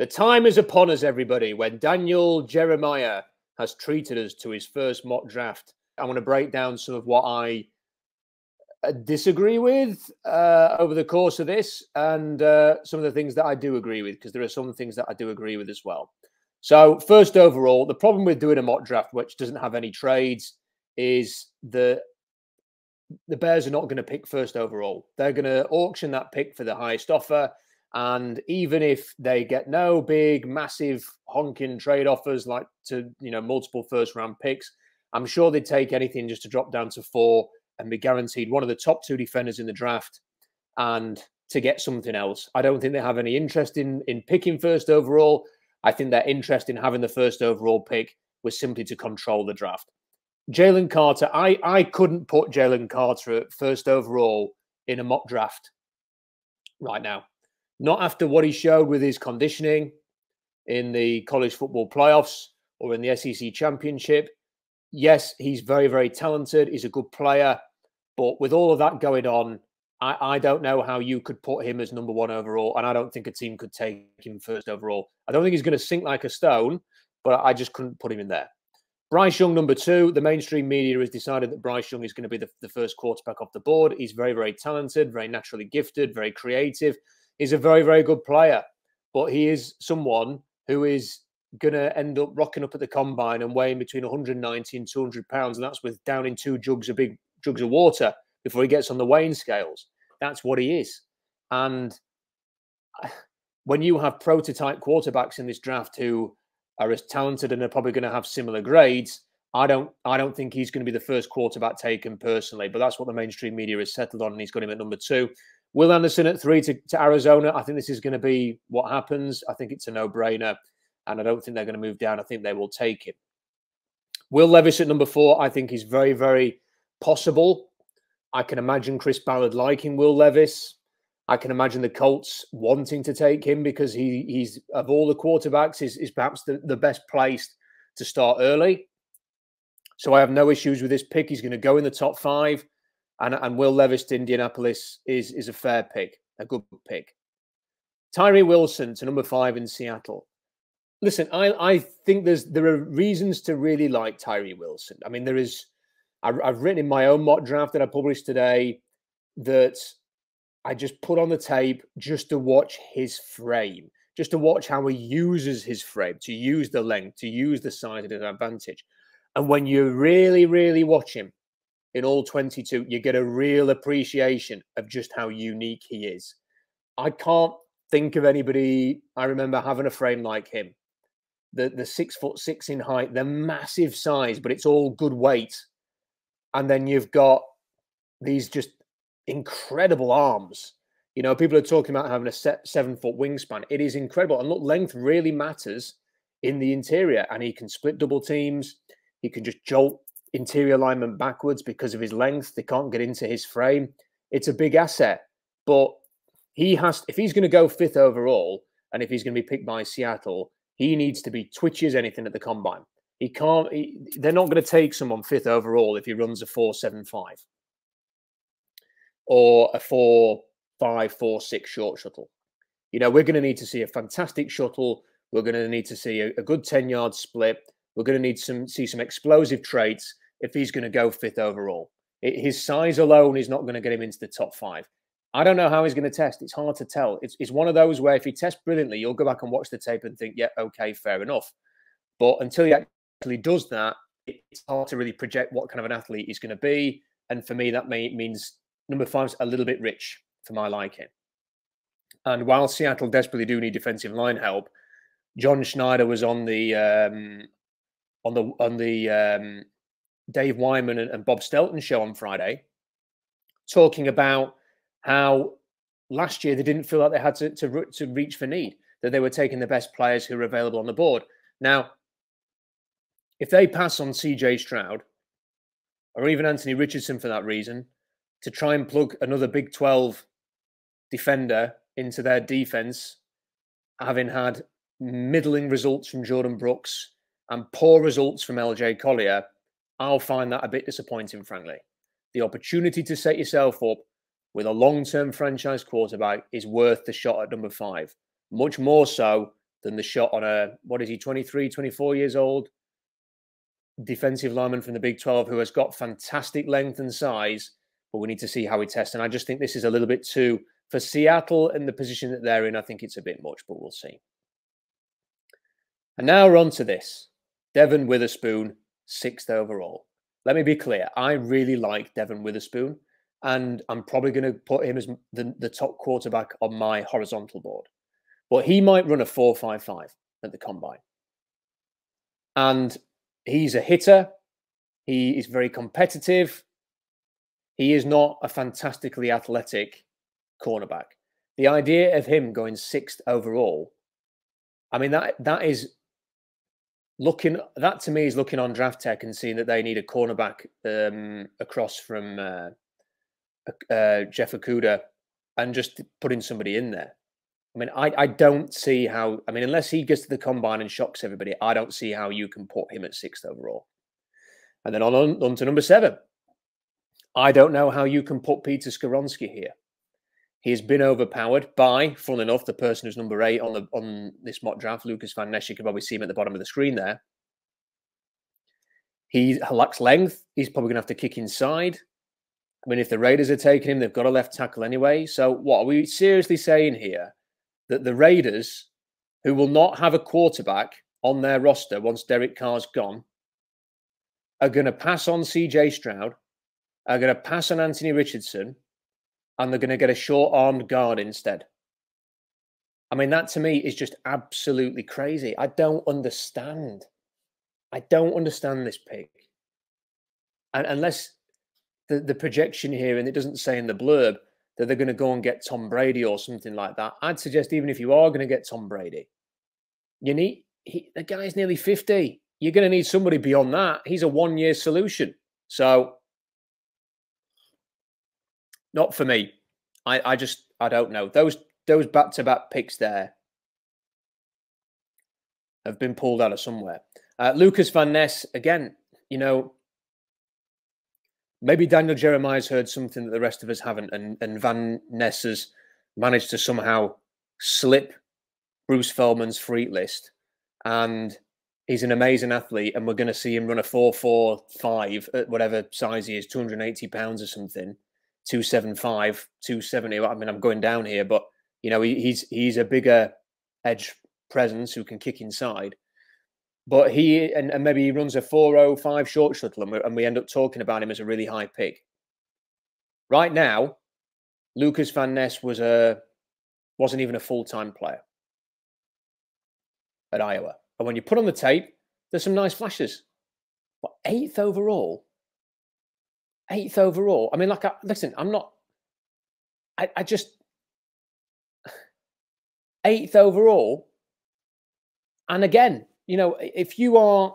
The time is upon us, everybody, when Daniel Jeremiah has treated us to his first mock draft. I want to break down some of what I disagree with over the course of this, and some of the things that I do agree with, because there are some things that I do agree with as well. So first overall, the problem with doing a mock draft which doesn't have any trades is the Bears are not going to pick first overall. They're going to auction that pick for the highest offer. And even if they get no big, massive, honking trade offers like to, multiple first round picks, I'm sure they'd take anything just to drop down to 4 and be guaranteed one of the top 2 defenders in the draft and to get something else. I don't think they have any interest in picking first overall. I think their interest in having the first overall pick was simply to control the draft. Jalen Carter, I couldn't put Jalen Carter at first overall in a mock draft right now. Not after what he showed with his conditioning in the college football playoffs or in the SEC championship. Yes, he's very, very talented. He's a good player. But with all of that going on, I don't know how you could put him as number 1 overall. And I don't think a team could take him first overall. I don't think he's going to sink like a stone, but I just couldn't put him in there. Bryce Young, number 2. The mainstream media has decided that Bryce Young is going to be the first quarterback off the board. He's very, very talented, very naturally gifted, very creative. He's a very, very good player. But he is someone who is going to end up rocking up at the combine and weighing between 190 and 200 pounds. And that's with downing 2 big jugs of water before he gets on the weighing scales. That's what he is. And when you have prototype quarterbacks in this draft who are as talented and are probably going to have similar grades, I don't think he's going to be the first quarterback taken personally, but that's what the mainstream media has settled on, and he's got him at number 2. Will Anderson at 3 to Arizona. I think this is going to be what happens. I think it's a no-brainer, and I don't think they're going to move down. I think they will take him. Will Levis at number 4. I think he's very, very possible. I can imagine Chris Ballard liking Will Levis. I can imagine the Colts wanting to take him because he's of all the quarterbacks, is perhaps the best placed to start early. So I have no issues with this pick. He's going to go in the top 5. And Will Levis to Indianapolis is a fair pick, a good pick. Tyree Wilson to number 5 in Seattle. Listen, I think there are reasons to really like Tyree Wilson. I mean, I've written in my own mock draft that I published today that I just put on the tape just to watch his frame, just to watch how he uses his frame, to use the length, to use the size at an advantage. And when you really, really watch him in all 22, you get a real appreciation of just how unique he is. I can't think of anybody I remember having a frame like him. The 6'6" in height, the massive size, but it's all good weight. And then you've got these just incredible arms. People are talking about having a 7-foot wingspan. It is incredible. And look, length really matters in the interior. And he can split double teams. He can just jolt interior linemen backwards because of his length. They can't get into his frame. It's a big asset. But if he's going to go 5th overall, and if he's going to be picked by Seattle, he needs to be twitchy as anything at the combine. They're not going to take someone 5th overall if he runs a 4.75 or a 4.5, 4.6 short shuttle. We're going to need to see a fantastic shuttle. We're going to need to see a good 10-yard split. We're going to need to see some explosive traits if he's going to go 5th overall. His size alone is not going to get him into the top 5. I don't know how he's going to test. It's hard to tell. It's one of those where if he tests brilliantly, you'll go back and watch the tape and think, yeah, okay, fair enough. But until he actually does that, it's hard to really project what kind of an athlete he's going to be. And for me, that means number 5's a little bit rich for my liking. And while Seattle desperately do need defensive line help, John Schneider was on the Dave Wyman and Bob Stelton show on Friday, talking about how last year they didn't feel like they had to reach for need, that they were taking the best players who were available on the board. Now, if they pass on CJ Stroud or even Anthony Richardson for that reason, to try and plug another Big 12 defender into their defense, having had middling results from Jordan Brooks and poor results from LJ Collier, I'll find that a bit disappointing, frankly. The opportunity to set yourself up with a long-term franchise quarterback is worth the shot at number 5. Much more so than the shot on a, what is he, 23, 24 years old defensive lineman from the Big 12 who has got fantastic length and size, but we need to see how he tests. And I just think this is a little bit too, for Seattle and the position that they're in, I think it's a bit much, but we'll see. And now we're on to this. Devon Witherspoon, 6th overall. Let me be clear. I really like Devon Witherspoon, and I'm probably going to put him as the top quarterback on my horizontal board. But he might run a 4.55 at the combine. And he's a hitter. He is very competitive. He is not a fantastically athletic cornerback. The idea of him going 6th overall, I mean, that is looking, that to me is looking on Draft Tech and seeing that they need a cornerback across from Jeff Okudah and just putting somebody in there. I mean, I don't see how, I mean, unless he gets to the combine and shocks everybody, I don't see how you can put him at 6th overall. And then on to number 7. I don't know how you can put Peter Skoronski here. He's been overpowered by, funnily enough, the person who's number 8 on this mock draft, Lucas Van Ness. You can probably see him at the bottom of the screen there. He lacks length. He's probably going to have to kick inside. I mean, if the Raiders are taking him, they've got a left tackle anyway. So what are we seriously saying here? That the Raiders, who will not have a quarterback on their roster once Derek Carr's gone, are going to pass on CJ Stroud, are going to pass on Anthony Richardson, and they're going to get a short-armed guard instead. I mean, that to me is just absolutely crazy. I don't understand. I don't understand this pick. And unless the projection here, and it doesn't say in the blurb, that they're going to go and get Tom Brady or something like that. I'd suggest even if you are going to get Tom Brady, you need, the guy's nearly 50. You're going to need somebody beyond that. He's a one-year solution. So, not for me. I don't know. Those back-to-back picks there have been pulled out of somewhere. Lucas Van Ness, again, you know, maybe Daniel Jeremiah's heard something that the rest of us haven't, and Van Ness has managed to somehow slip Bruce Feldman's freak list. And he's an amazing athlete, and we're going to see him run a 4.45 at whatever size he is, 280 pounds or something, 275, 270. I mean, I'm going down here, but, you know, he's a bigger edge presence who can kick inside. But he, and maybe he runs a 4.05 short shuttle, and we end up talking about him as a really high pick. Right now, Lucas Van Ness wasn't even a full-time player at Iowa. And when you put on the tape, there's some nice flashes. But 8th overall? 8th overall? I mean, like, listen, I'm not... I just... 8th overall? And again... You know, if you are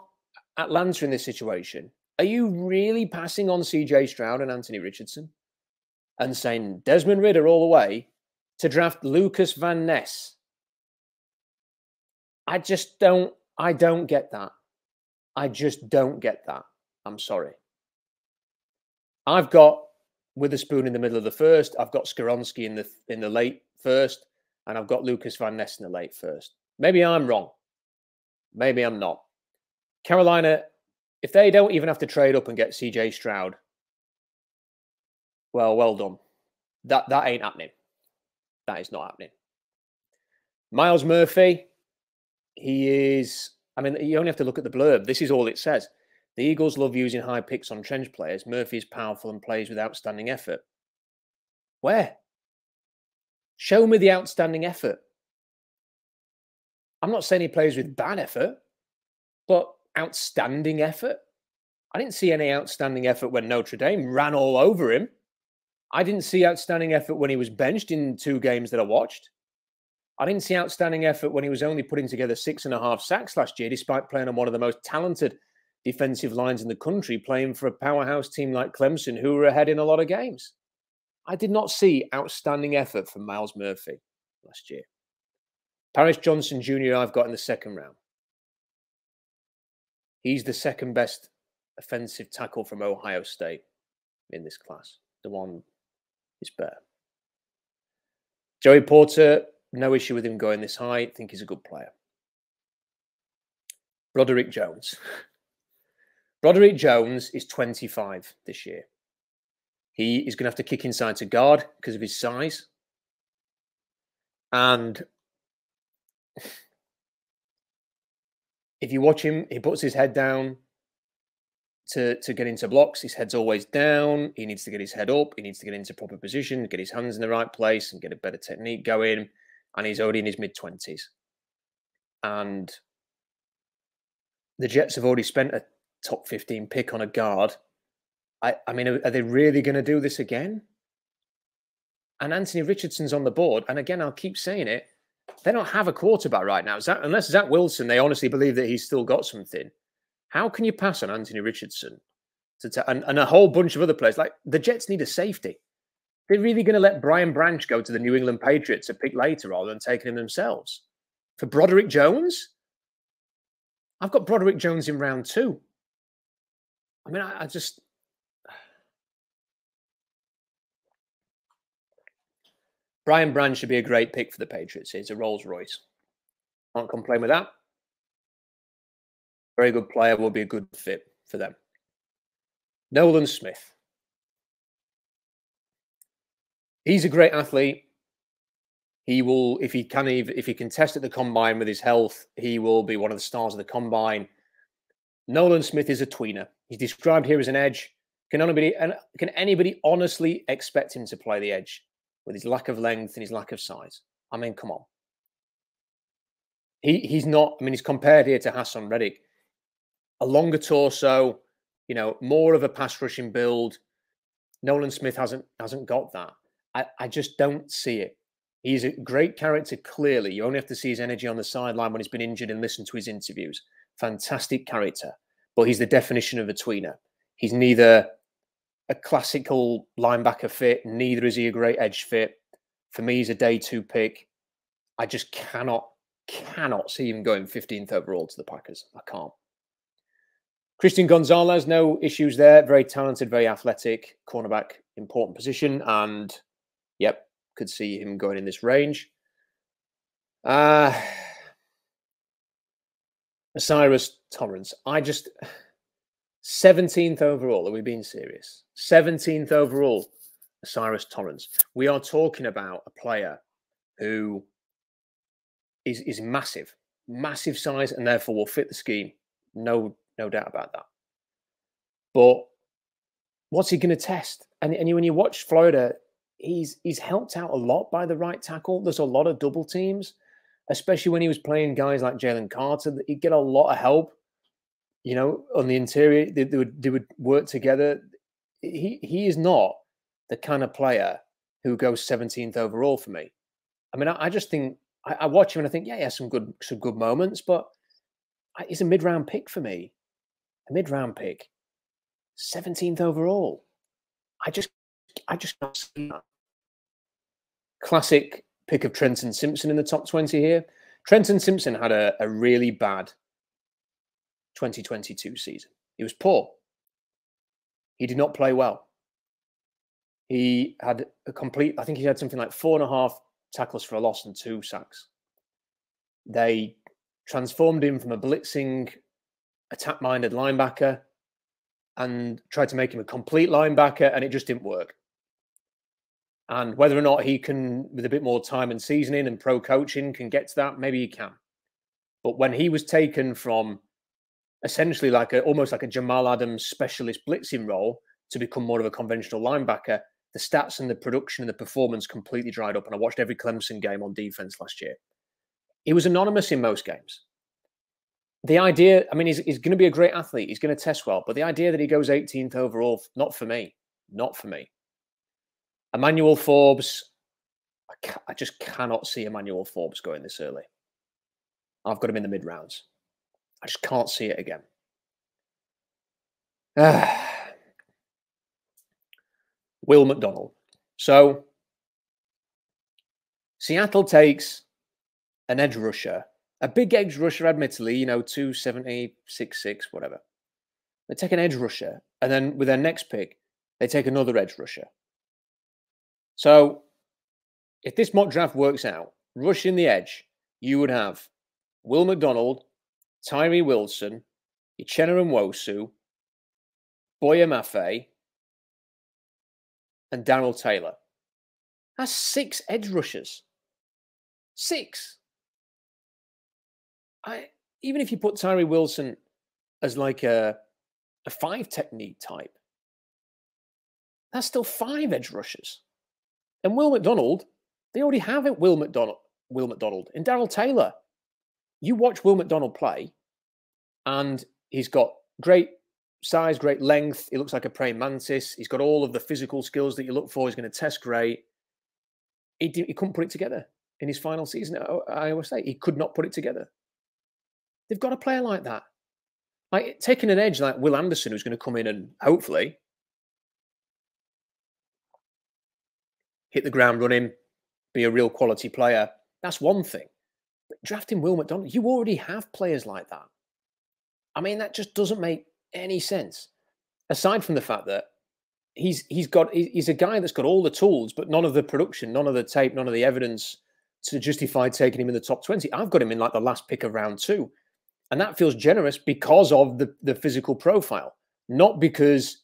Atlanta in this situation, are you really passing on CJ Stroud and Anthony Richardson and saying Desmond Ridder all the way to draft Lucas Van Ness? I don't get that. I just don't get that. I'm sorry. I've got Witherspoon in the middle of the first. I've got Skoronski in the late first, and I've got Lucas Van Ness in the late first. Maybe I'm wrong. Maybe I'm not. Carolina, if they don't even have to trade up and get CJ Stroud, well done. That ain't happening. That is not happening. Myles Murphy, he is, I mean, you only have to look at the blurb. This is all it says. The Eagles love using high picks on trench players. Murphy is powerful and plays with outstanding effort. Where? Show me the outstanding effort. I'm not saying he plays with bad effort, but outstanding effort. I didn't see any outstanding effort when Notre Dame ran all over him. I didn't see outstanding effort when he was benched in 2 games that I watched. I didn't see outstanding effort when he was only putting together 6.5 sacks last year, despite playing on one of the most talented defensive lines in the country, playing for a powerhouse team like Clemson, who were ahead in a lot of games. I did not see outstanding effort from Myles Murphy last year. Paris Johnson Jr. I've got in the 2nd round. He's the 2nd best offensive tackle from Ohio State in this class. The one is better. Joey Porter, no issue with him going this high. I think he's a good player. Broderick Jones. Broderick Jones is 25 this year. He is going to have to kick inside to guard because of his size. And if you watch him, he puts his head down to get into blocks. His head's always down. He needs to get his head up. He needs to get into proper position, get his hands in the right place and get a better technique going. And he's already in his mid-20s. And the Jets have already spent a top 15 pick on a guard. I mean, are they really going to do this again? And Anthony Richardson's on the board. And again, I'll keep saying it. They don't have a quarterback right now. Unless Zach Wilson, they honestly believe that he's still got something. How can you pass on Anthony Richardson? And a whole bunch of other players? Like, the Jets need a safety. They're really going to let Brian Branch go to the New England Patriots a pick later rather than taking him themselves? For Broderick Jones? I've got Broderick Jones in round 2. I mean, I just... Brian Branch should be a great pick for the Patriots. He's a Rolls Royce. Can't complain with that. Very good player, will be a good fit for them. Nolan Smith. He's a great athlete. He will, if he can test at the combine with his health, he will be one of the stars of the combine. Nolan Smith is a tweener. He's described here as an edge. Can anybody honestly expect him to play the edge with his lack of length and his lack of size? I mean, come on. He's not. I mean, he's compared here to Hassan Reddick. A longer torso, you know, more of a pass rushing build. Nolan Smith hasn't got that. I just don't see it. He's a great character, clearly. You only have to see his energy on the sideline when he's been injured and listen to his interviews. Fantastic character. But he's the definition of a tweener. He's neither a classical linebacker fit, neither is he a great edge fit. For me, he's a day 2 pick. I just cannot see him going 15th overall to the Packers. I can't. Christian Gonzalez, no issues there. Very talented, very athletic, cornerback, important position. And, yep, could see him going in this range. Cyrus Torrence. 17th overall. Are we being serious? 17th overall, Cyrus Torrence. We are talking about a player who is massive. Massive size and therefore will fit the scheme. No doubt about that. But what's he going to test? And when you watch Florida, he's helped out a lot by the right tackle. There's a lot of double teams, especially when he was playing guys like Jalen Carter. He'd get a lot of help, you know, on the interior. They would work together. He is not the kind of player who goes 17th overall for me. I mean, I just think I watch him and I think, yeah, he has some good moments, but he's a mid-round pick for me. A mid-round pick, 17th overall. I just can't see that. Classic pick of Trenton Simpson in the top 20 here. Trenton Simpson had a really bad 2022 season. He was poor. He did not play well. He had I think he had something like 4.5 tackles for a loss and 2 sacks. They transformed him from a blitzing, attack-minded linebacker and tried to make him a complete linebacker, and it just didn't work. And whether or not he can, with a bit more time and seasoning and pro coaching, can get to that, maybe he can. But when he was taken from essentially almost like a Jamal Adams specialist blitzing role to become more of a conventional linebacker, the stats and the production and the performance completely dried up. And I watched every Clemson game on defense last year. He was anonymous in most games. The idea, I mean, he's going to be a great athlete. He's going to test well. But the idea that he goes 18th overall, not for me. Not for me. Emmanuel Forbes, I just cannot see Emmanuel Forbes going this early. I've got him in the mid-rounds. I just can't see it again. Will McDonald. So, Seattle takes an edge rusher, a big edge rusher, admittedly, 270, 6'6", whatever. They take an edge rusher, and then with their next pick, they take another edge rusher. So, if this mock draft works out, rushing the edge, you would have Will McDonald, Tyree Wilson, Uchenna Nwosu, Boya Mafe, and Darrell Taylor. That's 6 edge rushers. 6. Even if you put Tyree Wilson as like a 5 technique type, that's still 5 edge rushers. And Will McDonald, they already have it. Will McDonald and Darrell Taylor. You watch Will McDonald play, and he's got great size, great length. He looks like a praying mantis. He's got all of the physical skills that you look for. He's going to test great. He couldn't put it together in his final season at Iowa State. He could not put it together. They've got a player like that. Like taking an edge like Will Anderson, who's going to come in and hopefully hit the ground running, be a real quality player. That's one thing. But drafting Will McDonald, you already have players like that. I mean, that just doesn't make any sense. Aside from the fact that he's a guy that's got all the tools, but none of the production, none of the tape, none of the evidence to justify taking him in the top 20. I've got him in like the last pick of round 2. And that feels generous because of the physical profile, not because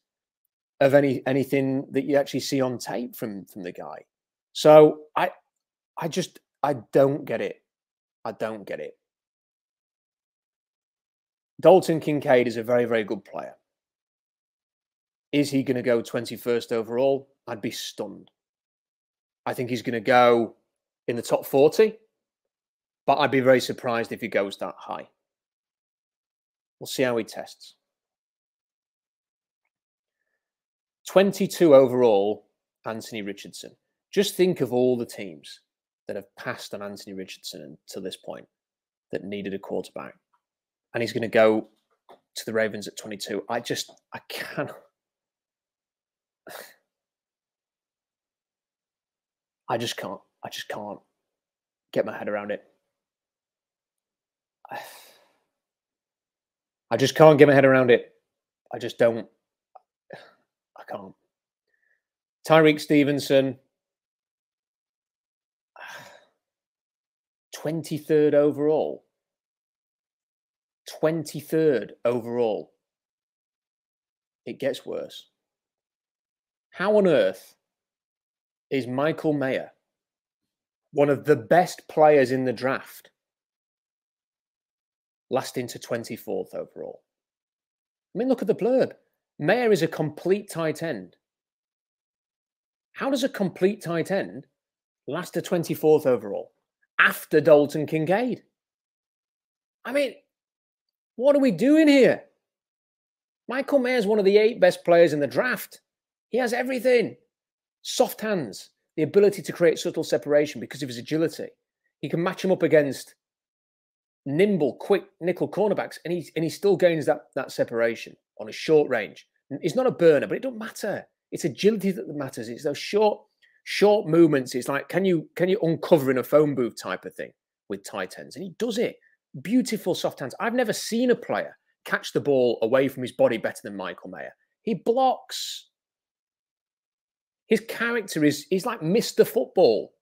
of anything that you actually see on tape from the guy. So I don't get it. I don't get it. Dalton Kincaid is a very, very good player. Is he going to go 21st overall? I'd be stunned. I think he's going to go in the top 40, but I'd be very surprised if he goes that high. We'll see how he tests. 22 overall, Anthony Richardson. Just think of all the teams that have passed on Anthony Richardson to this point that needed a quarterback. And he's going to go to the Ravens at 22. I cannot. I just can't get my head around it. I just can't get my head around it. I just don't. I can't. Tyreek Stevenson, 23rd overall. 23rd overall. It gets worse. How on earth is Michael Mayer, one of the best players in the draft, lasting to 24th overall? I mean, look at the blurb. Mayer is a complete tight end. How does a complete tight end last to 24th overall after Dalton Kincaid? I mean, what are we doing here? Michael Mayer is one of the 8 best players in the draft. He has everything. Soft hands, the ability to create subtle separation because of his agility. He can match him up against nimble, quick nickel cornerbacks, and he still gains that separation on a short range. He's not a burner, but it doesn't matter. It's agility that matters. It's those short movements. It's like, can you uncover in a phone booth type of thing with tight ends? And he does it. Beautiful soft hands. I've never seen a player catch the ball away from his body better than Michael Mayer. He blocks. His character he's like Mr. Football.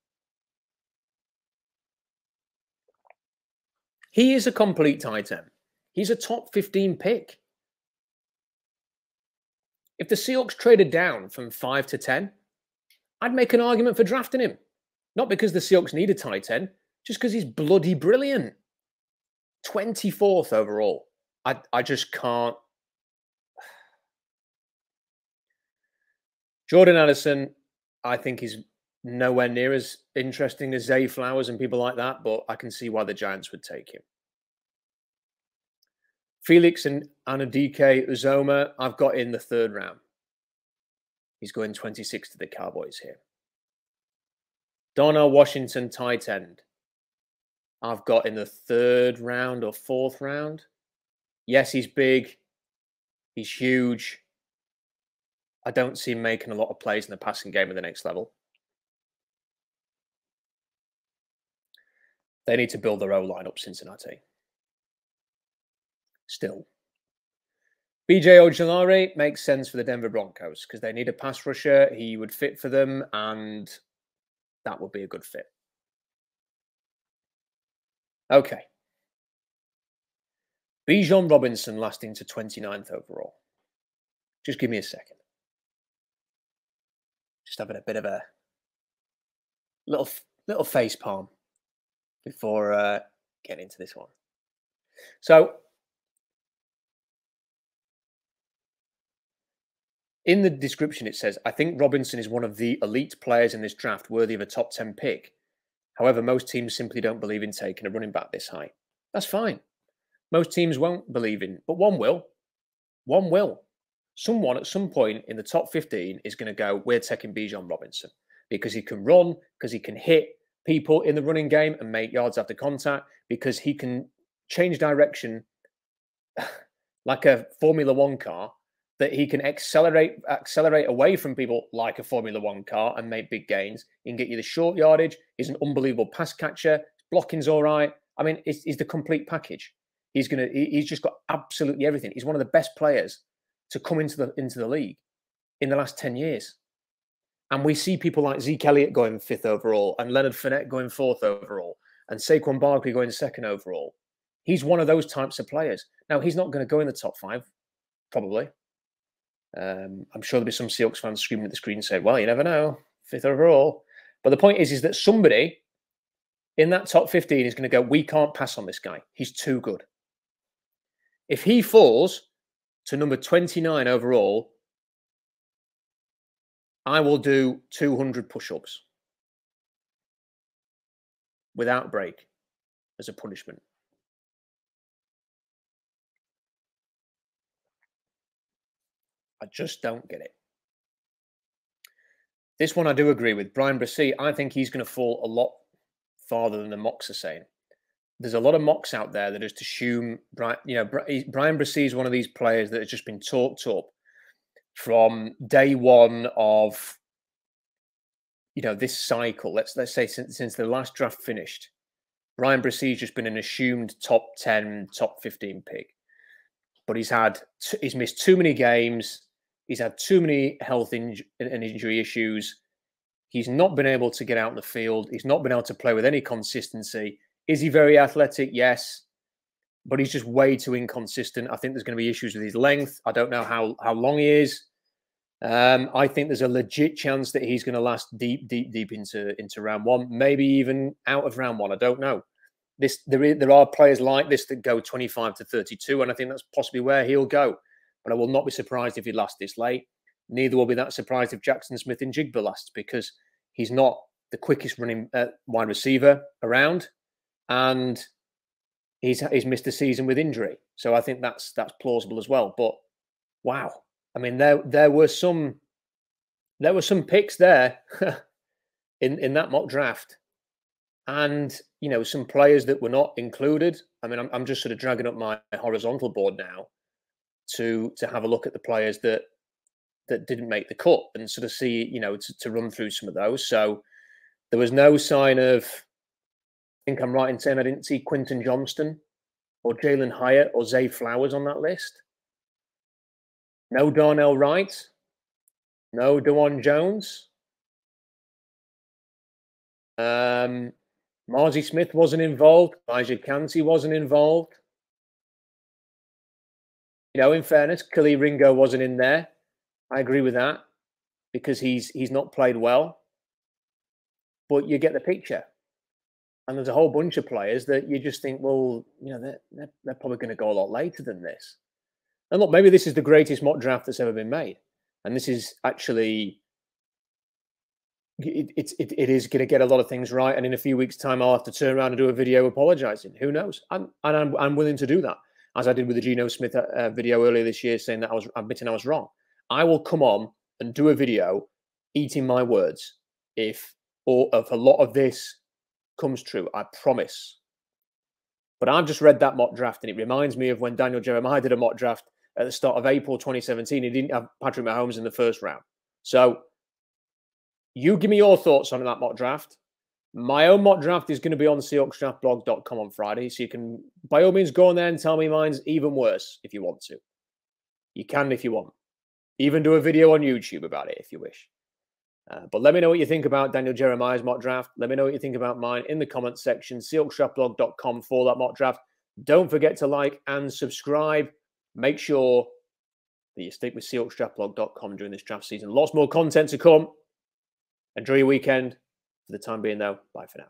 He is a complete tight end. He's a top 15 pick. If the Seahawks traded down from 5 to 10, I'd make an argument for drafting him. Not because the Seahawks need a tight end, just because he's bloody brilliant. 24th overall. I just can't. Jordan Addison, I think, is nowhere near as interesting as Zay Flowers and people like that, but I can see why the Giants would take him. Felix and Anudike Uzoma, I've got in the 3rd round. He's going 26 to the Cowboys here. Darnell Washington, tight end. I've got in the 3rd round or 4th round. Yes, he's big. He's huge. I don't see him making a lot of plays in the passing game at the next level. They need to build their O-line up, Cincinnati. Still. BJ Ojulari makes sense for the Denver Broncos because they need a pass rusher. He would fit for them, and that would be a good fit. Okay. Bijan Robinson lasting to 29th overall. Just give me a second. Just having a bit of a little face palm before getting into this one. So in the description, it says, I think Robinson is one of the elite players in this draft worthy of a top 10 pick. However, most teams simply don't believe in taking a running back this high. That's fine. Most teams won't believe in, but one will. One will. Someone at some point in the top 15 is going to go, we're taking Bijan Robinson because he can run, because he can hit people in the running game and make yards after contact, because he can change direction like a Formula One car, that he can accelerate away from people like a Formula One car and make big gains. He can get you the short yardage. He's an unbelievable pass catcher. Blocking's all right. I mean, he's the complete package. He's just got absolutely everything. He's one of the best players to come into the league in the last 10 years. And we see people like Zeke Elliott going 5th overall and Leonard Fournette going 4th overall and Saquon Barkley going 2nd overall. He's one of those types of players. Now, he's not going to go in the top 5, probably. I'm sure there'll be some Seahawks fans screaming at the screen and say, well, you never know, 5th overall. But the point is that somebody in that top 15 is going to go, we can't pass on this guy. He's too good. If he falls to number 29 overall, I will do 200 push-ups without break as a punishment. I just don't get it. This one I do agree with. Brian Brissy, I think he's going to fall a lot farther than the mocks are saying. There's a lot of mocks out there that just assume, Brian Brissy is one of these players that has just been talked up from day one of, this cycle. Let's say since the last draft finished, Brian Brissy's just been an assumed top 10, top 15 pick. But he's missed too many games. He's had too many health and injury issues. He's not been able to get out in the field. He's not been able to play with any consistency. Is he very athletic? Yes. But he's just way too inconsistent. I think there's going to be issues with his length. I don't know how long he is. I think there's a legit chance that he's going to last deep into round 1, maybe even out of round 1. I don't know. There are players like this that go 25 to 32, and I think that's possibly where he'll go. But I will not be surprised if he lasts this late. Neither will be that surprised if Jackson Smith-Njigba lasts, because he's not the quickest running wide receiver around, and he's missed a season with injury. So I think that's plausible as well. But wow, I mean, there were some picks there in that mock draft, and some players that were not included. I mean, I'm just sort of dragging up my horizontal board now to have a look at the players that didn't make the cut and sort of see, to run through some of those. So there was no sign of, I think I'm right in saying I didn't see Quinton Johnston or Jalen Hyatt or Zay Flowers on that list. No Darnell Wright. No DeJuan Jones. Marzi Smith wasn't involved. Elijah Cansey wasn't involved. In fairness, Khalil Ringo wasn't in there. I agree with that because he's not played well. But you get the picture. And there's a whole bunch of players that you just think, well, they're probably going to go a lot later than this. And look, maybe this is the greatest mock draft that's ever been made. And this is actually, it is going to get a lot of things right. And in a few weeks' time, I'll have to turn around and do a video apologizing. Who knows? I'm willing to do that, as I did with the Geno Smith video earlier this year, saying that admitting I was wrong. I will come on and do a video eating my words if a lot of this comes true. I promise. But I've just read that mock draft, and it reminds me of when Daniel Jeremiah did a mock draft at the start of April 2017. He didn't have Patrick Mahomes in the first round. So you give me your thoughts on that mock draft. My own mock draft is going to be on SeahawksDraftBlog.com on Friday. So you can, by all means, go on there and tell me mine's even worse if you want to. You can if you want. Even do a video on YouTube about it if you wish. But let me know what you think about Daniel Jeremiah's mock draft. Let me know what you think about mine in the comments section. SeahawksDraftBlog.com for that mock draft. Don't forget to like and subscribe. Make sure that you stick with SeahawksDraftBlog.com during this draft season. Lots more content to come. Enjoy your weekend. For the time being, though, bye for now.